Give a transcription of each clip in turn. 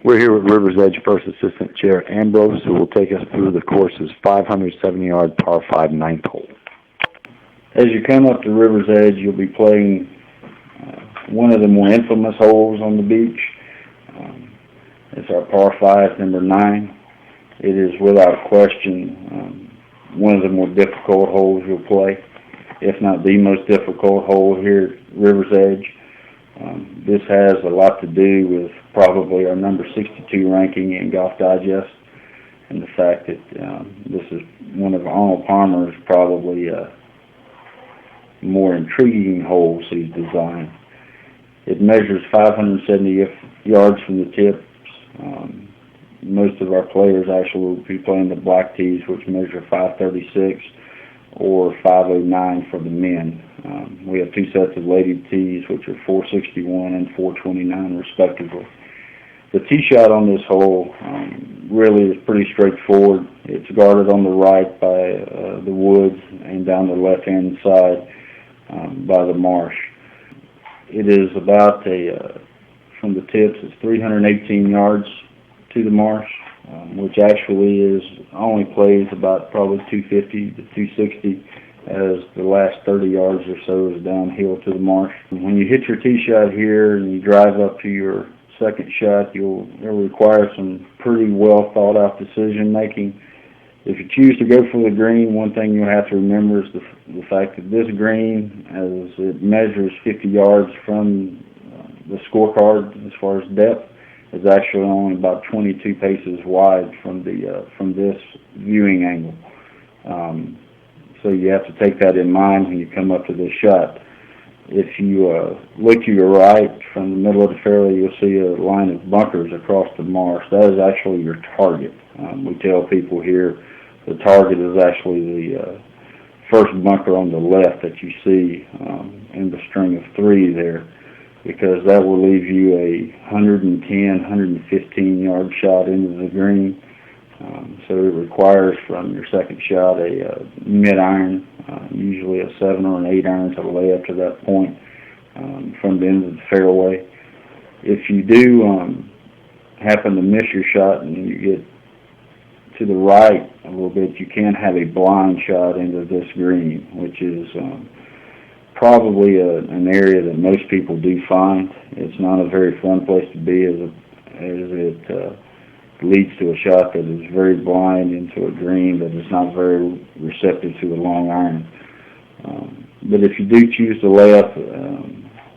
We're here with River's Edge First Assistant Chair Ambrose, who will take us through the course's 570-yard par 5 ninth hole. As you come up to River's Edge, you'll be playing one of the more infamous holes on the beach. It's our par 5, number 9. It is without question one of the more difficult holes you'll play, if not the most difficult hole here at River's Edge. This has a lot to do with probably our number 62 ranking in Golf Digest, and the fact that this is one of Arnold Palmer's probably more intriguing holes he's designed. It measures 570 yards from the tips. Most of our players actually will be playing the black tees, which measure 536 or 509 for the men. We have two sets of lady tees, which are 461 and 429 respectively. The tee shot on this hole really is pretty straightforward. It's guarded on the right by the woods and down the left-hand side by the marsh. It is about from the tips, it's 318 yards to the marsh, which actually only plays about probably 250 to 260 as the last 30 yards or so is downhill to the marsh. When you hit your tee shot here and you drive up to your second shot, it'll require some pretty well thought out decision making. If you choose to go for the green, one thing you'll have to remember is the fact that this green, as it measures 50 yards from the scorecard as far as depth, is actually only about 22 paces wide from this viewing angle. So you have to take that in mind when you come up to this shot. If you look to your right from the middle of the fairway, you'll see a line of bunkers across the marsh. That is actually your target. We tell people here the target is actually the first bunker on the left that you see in the string of 3 there, because that will leave you a 110, 115 yard shot into the green. So it requires from your second shot a mid-iron, usually a 7 or an 8 iron to lay up to that point from the end of the fairway. If you do happen to miss your shot and you get to the right a little bit, you can have a blind shot into this green, which is probably an area that most people do find. It's not a very fun place to be as it leads to a shot that is very blind into a green that is not very receptive to the long iron. But if you do choose to lay up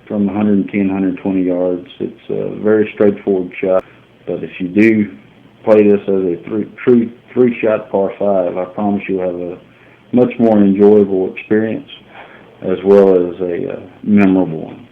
from 110, 120 yards, it's a very straightforward shot. But if you do play this as a true three-shot par 5, I promise you'll have a much more enjoyable experience as well as a memorable one.